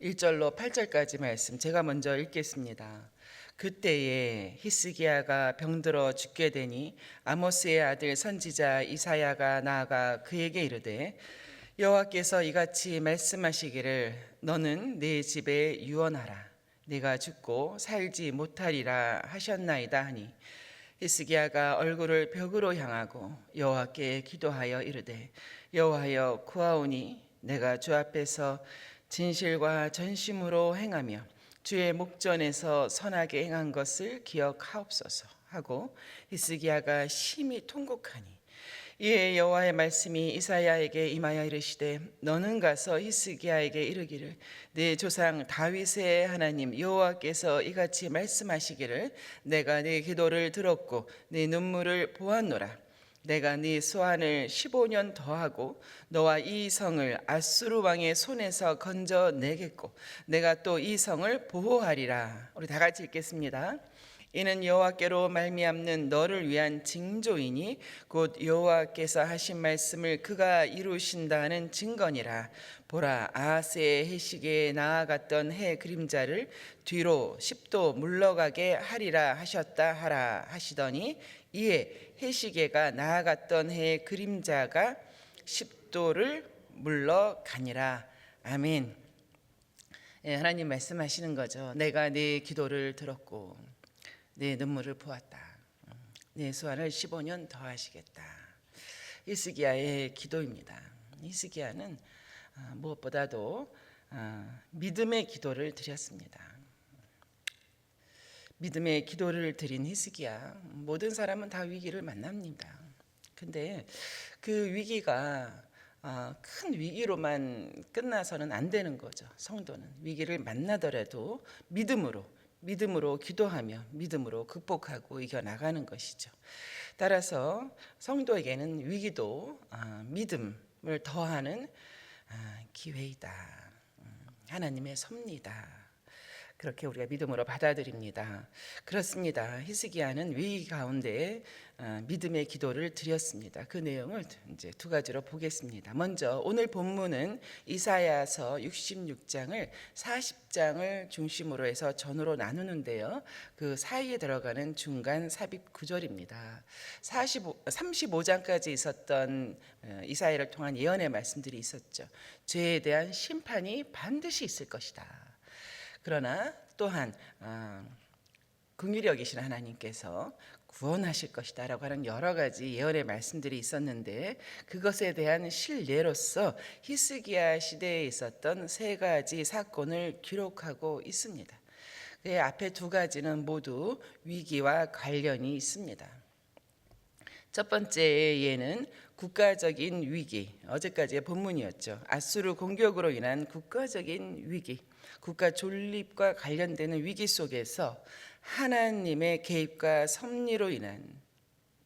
1절로 8절까지 말씀 제가 먼저 읽겠습니다. 그때에 히스기야가 병들어 죽게 되니 아모스의 아들 선지자 이사야가 나아가 그에게 이르되 여호와께서 이같이 말씀하시기를 너는 내 집에 유언하라 내가 죽고 살지 못하리라 하셨나이다 하니 히스기야가 얼굴을 벽으로 향하고 여호와께 기도하여 이르되 여호와여 구하오니 내가 주 앞에서 진실과 전심으로 행하며 주의 목전에서 선하게 행한 것을 기억하옵소서 하고 히스기야가 심히 통곡하니 이에 여호와의 말씀이 이사야에게 임하여 이르시되 너는 가서 히스기야에게 이르기를 네 조상 다윗의 하나님 여호와께서 이같이 말씀하시기를 내가 네 기도를 들었고 네 눈물을 보았노라 내가 네 소환을 15년 더하고 너와 이 성을 아수르 왕의 손에서 건져내겠고 내가 또 이 성을 보호하리라. 우리 다 같이 읽겠습니다. 이는 여호와께로 말미암는 너를 위한 징조이니 곧 여호와께서 하신 말씀을 그가 이루신다는 증거니라. 보라 아하스의 해시계에 나아갔던 해 그림자를 뒤로 10도 물러가게 하리라 하셨다 하라 하시더니 이에 해시계가 나아갔던 해의 그림자가 10도를 물러가니라. 아멘. 하나님 말씀하시는 거죠. 내가 네 기도를 들었고 네 눈물을 보았다. 네 소환을 15년 더 하시겠다. 히스기야의 기도입니다. 히스기야는 무엇보다도 믿음의 기도를 드렸습니다. 믿음의 기도를 드린 히스기야, 모든 사람은 다 위기를 만납니다. 근데 그 위기가 큰 위기로만 끝나서는 안 되는 거죠. 성도는 위기를 만나더라도 믿음으로 기도하며 믿음으로 극복하고 이겨나가는 것이죠. 따라서 성도에게는 위기도 믿음을 더하는 기회이다. 하나님의 섭리다. 그렇게 우리가 믿음으로 받아들입니다. 그렇습니다. 히스기야는 위기 가운데 믿음의 기도를 드렸습니다. 그 내용을 이제 두 가지로 보겠습니다. 먼저 오늘 본문은 이사야서 66장을 40장을 중심으로 해서 전으로 나누는데요. 그 사이에 들어가는 중간 삽입 구절입니다. 35장까지 있었던 이사야를 통한 예언의 말씀들이 있었죠. 죄에 대한 심판이 반드시 있을 것이다. 그러나 또한 긍휼히 여기신 하나님께서 구원하실 것이다 라고 하는 여러 가지 예언의 말씀들이 있었는데 그것에 대한 실례로서 히스기야 시대에 있었던 세 가지 사건을 기록하고 있습니다. 그 앞에 두 가지는 모두 위기와 관련이 있습니다. 첫 번째 예는 국가적인 위기, 어제까지의 본문이었죠. 아수르 공격으로 인한 국가적인 위기, 국가 존립과 관련되는 위기 속에서 하나님의 개입과 섭리로 인한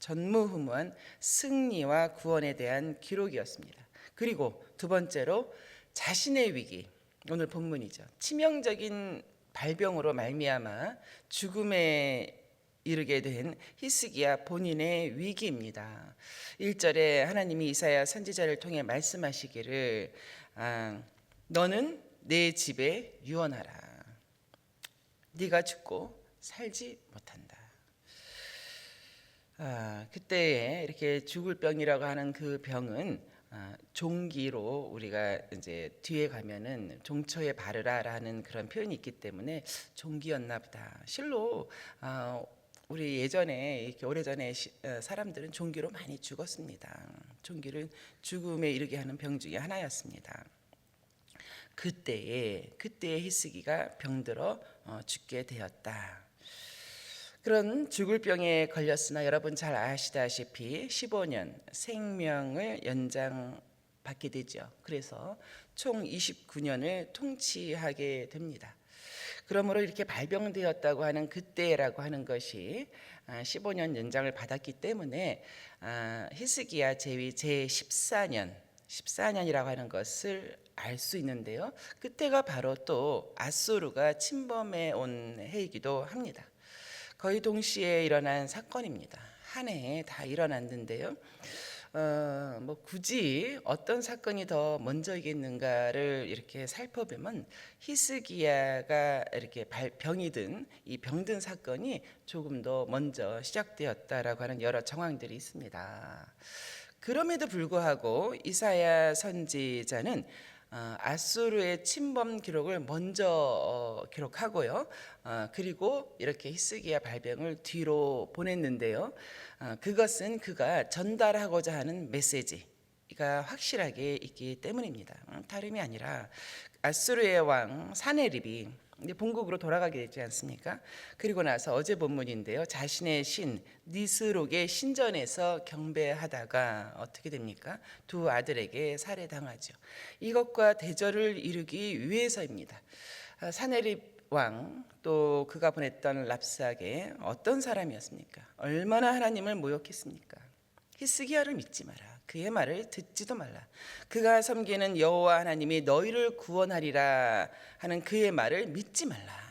전무후무한 승리와 구원에 대한 기록이었습니다. 그리고 두 번째로 자신의 위기, 오늘 본문이죠. 치명적인 발병으로 말미암아 죽음에 이르게 된 히스기야 본인의 위기입니다. 1절에 하나님이 이사야 선지자를 통해 말씀하시기를 너는 내 집에 유언하라. 네가 죽고 살지 못한다. 그때에 이렇게 죽을 병이라고 하는 그 병은 종기로 우리가 이제 뒤에 가면은 종초에 바르라라는 그런 표현이 있기 때문에 종기였나 보다. 실로 우리 예전에 이렇게 오래전에 사람들은 종기로 많이 죽었습니다. 종기를 죽음에 이르게 하는 병 중에 하나였습니다. 그때에 히스기가 병들어 죽게 되었다. 그런 죽을 병에 걸렸으나 여러분 잘 아시다시피 15년 생명을 연장받게 되죠. 그래서 총 29년을 통치하게 됩니다. 그러므로 이렇게 발병되었다고 하는 그때라고 하는 것이 15년 연장을 받았기 때문에 히스기야 제위 제14년이라고 하는 것을 알 수 있는데요. 그때가 바로 또 아수르가 침범해 온 해이기도 합니다. 거의 동시에 일어난 사건입니다. 한 해에 다 일어났는데요. 뭐 굳이 어떤 사건이 더 먼저이겠는가를 이렇게 살펴보면 히스기야가 이렇게 병이 든 이 병든 사건이 조금 더 먼저 시작되었다라고 하는 여러 정황들이 있습니다. 그럼에도 불구하고 이사야 선지자는 아수르의 침범 기록을 먼저 기록하고요. 그리고 이렇게 히스기야 발병을 뒤로 보냈는데요. 그것은 그가 전달하고자 하는 메시지가 확실하게 있기 때문입니다. 다름이 아니라 아수르의 왕 사네립이 이제 본국으로 돌아가게 되지 않습니까? 그리고 나서 어제 본문인데요. 자신의 신 니스록의 신전에서 경배하다가 어떻게 됩니까? 두 아들에게 살해당하죠. 이것과 대절을 이루기 위해서입니다. 사네립 왕 또 그가 보냈던 랍삭에 어떤 사람이었습니까? 얼마나 하나님을 모욕했습니까? 히스기야를 믿지 마라. 그의 말을 듣지도 말라. 그가 섬기는 여호와 하나님이 너희를 구원하리라 하는 그의 말을 믿지 말라.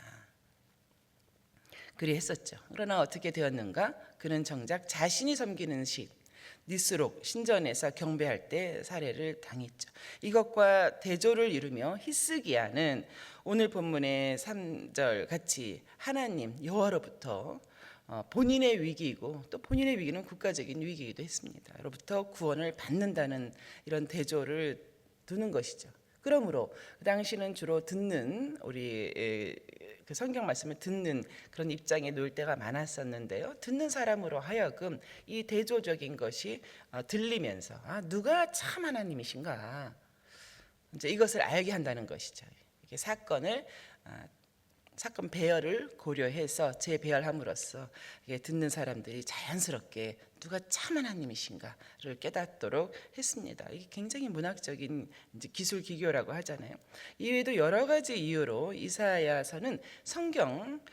그리했었죠. 그러나 어떻게 되었는가? 그는 정작 자신이 섬기는 신 니스록 신전에서 경배할 때 살해를 당했죠. 이것과 대조를 이루며 히스기야는 오늘 본문의 3절 같이 하나님 여호와로부터 본인의 위기이고 또 본인의 위기는 국가적인 위기이기도 했습니다. 로부터 구원을 받는다는 이런 대조를 두는 것이죠. 그러므로 그 당시는 주로 듣는 우리 그 성경 말씀을 듣는 그런 입장에 놓일 때가 많았었는데요. 듣는 사람으로 하여금 이 대조적인 것이 들리면서 누가 참 하나님이신가 이제 이것을 알게 한다는 것이죠. 이렇게 사건 배열을 고려해서 재배열함으로써 듣는 사람들이 자연스럽게 누가 참 하나님이신가를 깨닫도록 했습니다. 이게 굉장히 문학적인 기술 기교라고 하잖아요. 이외에도 여러 가지 이유로 이사야서는 성경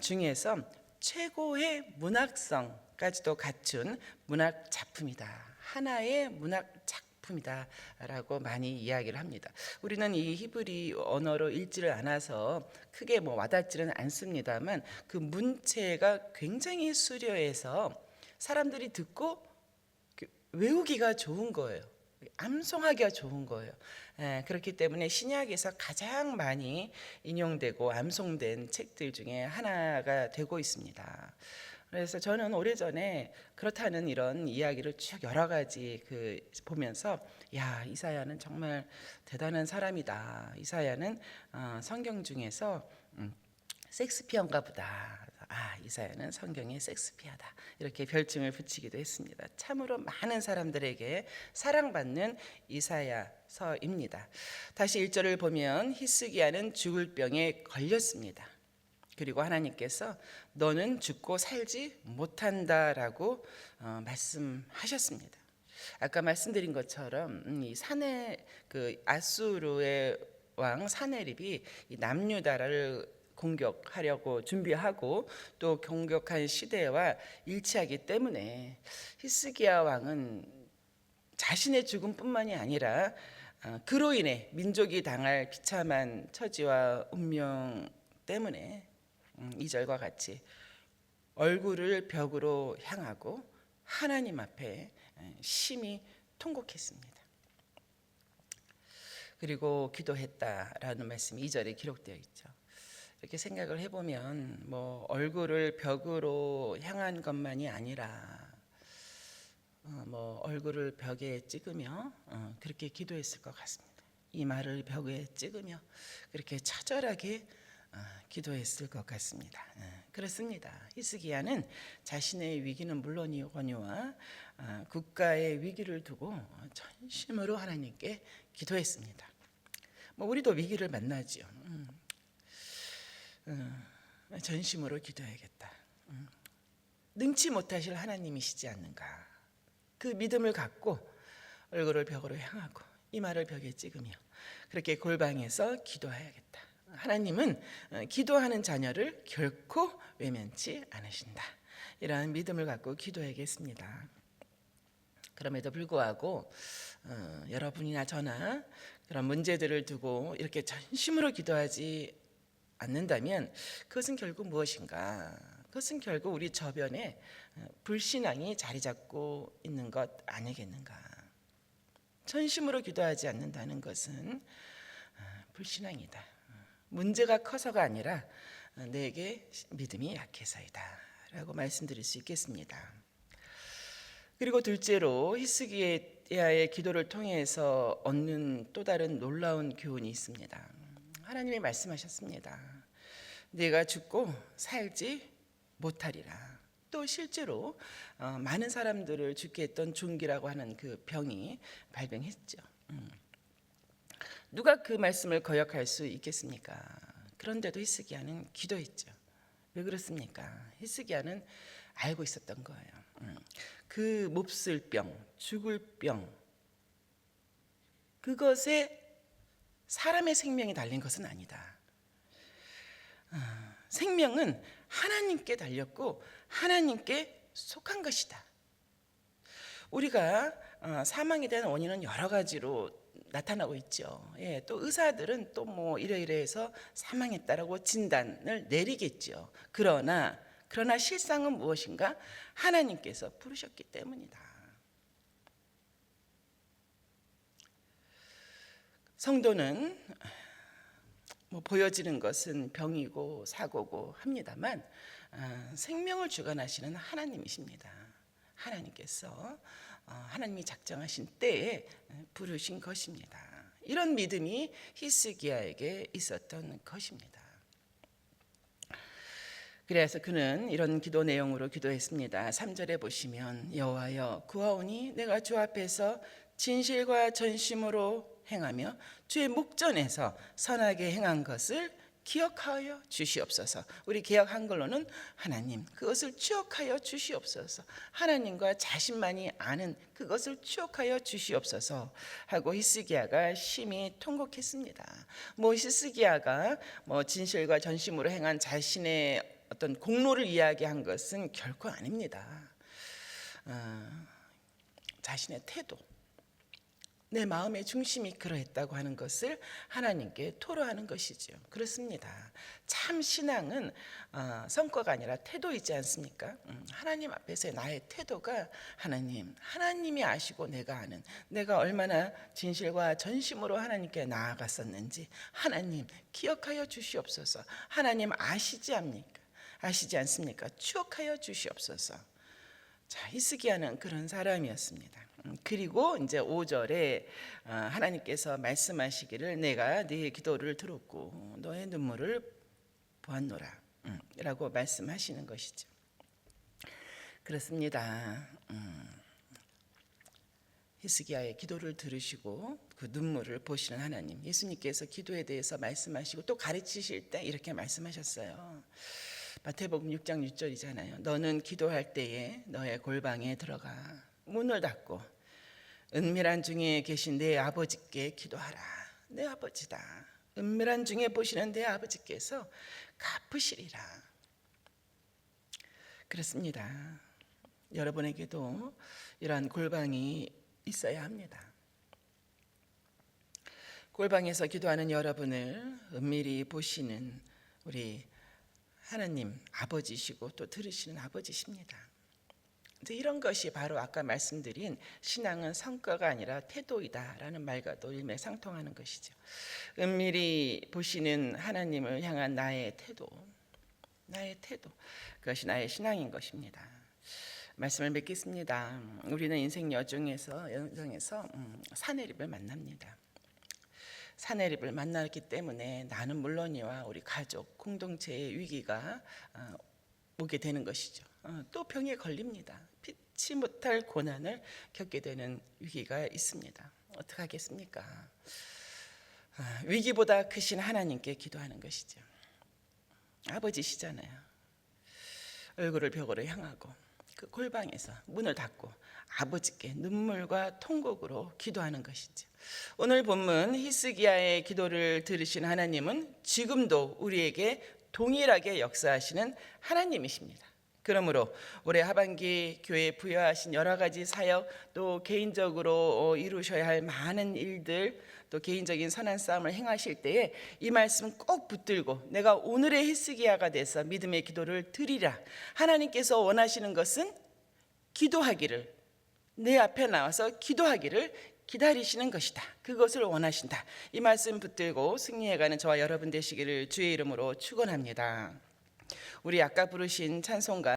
중에서 최고의 문학성까지도 갖춘 문학 작품이다. 하나의 문학 작품이다라고 많이 이야기를 합니다. 우리는 이 히브리 언어로 읽지를 않아서 크게 와닿지는 않습니다만 그 문체가 굉장히 수려해서 사람들이 듣고 외우기가 좋은 거예요. 암송하기가 좋은 거예요. 그렇기 때문에 신약에서 가장 많이 인용되고 암송된 책들 중에 하나가 되고 있습니다. 그래서 저는 오래전에 그렇다는 이런 이야기를 쭉 여러 가지 보면서 이사야는 정말 대단한 사람이다. 이사야는 성경 중에서 섹스피어인가 보다. 이사야는 성경의 섹스피어다. 이렇게 별칭을 붙이기도 했습니다. 참으로 많은 사람들에게 사랑받는 이사야서입니다. 다시 1절을 보면 히스기야는 죽을 병에 걸렸습니다. 그리고 하나님께서 너는 죽고 살지 못한다라고 말씀하셨습니다. 아까 말씀드린 것처럼 이 아수르의 왕 사네립이 이 남유다를 공격하려고 준비하고 또 공격한 시대와 일치하기 때문에 히스기야 왕은 자신의 죽음뿐만이 아니라 그로 인해 민족이 당할 비참한 처지와 운명 때문에 2절과 같이 얼굴을 벽으로 향하고 하나님 앞에 심히 통곡했습니다. 그리고 기도했다라는 말씀이 2절에 기록되어 있죠. 이렇게 생각을 해보면 얼굴을 벽으로 향한 것만이 아니라 얼굴을 벽에 찍으며 그렇게 기도했을 것 같습니다. 이 말을 벽에 찍으며 그렇게 처절하게 기도했을 것 같습니다. 그렇습니다. 히스기야는 자신의 위기는 물론이거니와 국가의 위기를 두고 전심으로 하나님께 기도했습니다. 우리도 위기를 만나지요. 전심으로 기도해야겠다. 능치 못하실 하나님이시지 않는가. 그 믿음을 갖고 얼굴을 벽으로 향하고 이 말을 벽에 찍으며 그렇게 골방에서 기도해야겠다. 하나님은 기도하는 자녀를 결코 외면치 않으신다. 이러한 믿음을 갖고 기도해야겠습니다. 그럼에도 불구하고 여러분이나 저나 그런 문제들을 두고 이렇게 전심으로 기도하지 않는다면 그것은 결국 무엇인가? 그것은 결국 우리 저변에 불신앙이 자리 잡고 있는 것 아니겠는가. 전심으로 기도하지 않는다는 것은 불신앙이다. 문제가 커서가 아니라 내게 믿음이 약해서이다 라고 말씀드릴 수 있겠습니다. 그리고 둘째로 히스기야의 기도를 통해서 얻는 또 다른 놀라운 교훈이 있습니다. 하나님이 말씀하셨습니다. 내가 죽고 살지 못하리라. 또 실제로 많은 사람들을 죽게 했던 종기라고 하는 그 병이 발병했죠. 누가 그 말씀을 거역할 수 있겠습니까? 그런데도 히스기야는 기도했죠. 왜 그렇습니까? 히스기야는 알고 있었던 거예요. 그 몹쓸 병, 죽을 병, 그것에 사람의 생명이 달린 것은 아니다. 생명은 하나님께 달렸고 하나님께 속한 것이다. 우리가 사망에 대한 원인은 여러 가지로 나타나고 있죠. 예, 또 의사들은 또 뭐 이래이래해서 사망했다라고 진단을 내리겠죠. 그러나 실상은 무엇인가? 하나님께서 부르셨기 때문이다. 성도는 뭐 보여지는 것은 병이고 사고고 합니다만 생명을 주관하시는 하나님이십니다. 하나님께서 하나님이 작정하신 때에 부르신 것입니다. 이런 믿음이 히스기야에게 있었던 것입니다. 그래서 그는 이런 기도 내용으로 기도했습니다. 3절에 보시면 여호와여 구하오니 내가 주 앞에서 진실과 전심으로 행하며 주의 목전에서 선하게 행한 것을 기억하여 주시옵소서. 우리 개역 한글로는 하나님 그것을 추억하여 주시옵소서. 하나님과 자신만이 아는 그것을 추억하여 주시옵소서 하고 히스기야가 심히 통곡했습니다. 히스기야가 진실과 전심으로 행한 자신의 어떤 공로를 이야기한 것은 결코 아닙니다. 자신의 태도, 내 마음의 중심이 그러했다고 하는 것을 하나님께 토로하는 것이죠. 그렇습니다. 참 신앙은 성과가 아니라 태도이지 않습니까? 하나님 앞에서의 나의 태도가 하나님이 아시고 내가 아는, 내가 얼마나 진실과 전심으로 하나님께 나아갔었는지 하나님 기억하여 주시옵소서. 하나님 아시지 않습니까? 추억하여 주시옵소서. 자, 히스기야는 그런 사람이었습니다. 그리고 이제 5절에 하나님께서 말씀하시기를 내가 네 기도를 들었고 너의 눈물을 보았노라 라고 말씀하시는 것이죠. 그렇습니다. 히스기야의 기도를 들으시고 그 눈물을 보시는 하나님, 예수님께서 기도에 대해서 말씀하시고 또 가르치실 때 이렇게 말씀하셨어요. 마태복음 6장 6절이잖아요. 너는 기도할 때에 너의 골방에 들어가 문을 닫고 은밀한 중에 계신 내 아버지께 기도하라. 내 아버지다. 은밀한 중에 보시는 내 아버지께서 갚으시리라. 그렇습니다. 여러분에게도 이러한 골방이 있어야 합니다. 골방에서 기도하는 여러분을 은밀히 보시는 우리 하나님 아버지시고 또 들으시는 아버지십니다. 이제 이런 것이 바로 아까 말씀드린 신앙은 성과가 아니라 태도이다라는 말과도 일맥상통하는 것이죠. 은밀히 보시는 하나님을 향한 나의 태도, 그것이 나의 신앙인 것입니다. 말씀을 맺겠습니다. 우리는 인생 여정에서 사내립을 만납니다. 사내립을 만났기 때문에 나는 물론이와 우리 가족, 공동체의 위기가 오게 되는 것이죠. 또 병에 걸립니다. 피치 못할 고난을 겪게 되는 위기가 있습니다. 어떻게 하겠습니까? 위기보다 크신 하나님께 기도하는 것이죠. 아버지시잖아요. 얼굴을 벽으로 향하고 그 골방에서 문을 닫고 아버지께 눈물과 통곡으로 기도하는 것이죠. 오늘 본문 히스기야의 기도를 들으신 하나님은 지금도 우리에게 동일하게 역사하시는 하나님이십니다. 그러므로 올해 하반기 교회에 부여하신 여러 가지 사역, 또 개인적으로 이루셔야 할 많은 일들, 또 개인적인 선한 싸움을 행하실 때에 이 말씀 꼭 붙들고 내가 오늘의 히스기야가 돼서 믿음의 기도를 드리라. 하나님께서 원하시는 것은 기도하기를, 내 앞에 나와서 기도하기를 기다리시는 것이다. 그것을 원하신다. 이 말씀 붙들고 승리해가는 저와 여러분 되시기를 주의 이름으로 축원합니다. 우리 아까 부르신 찬송가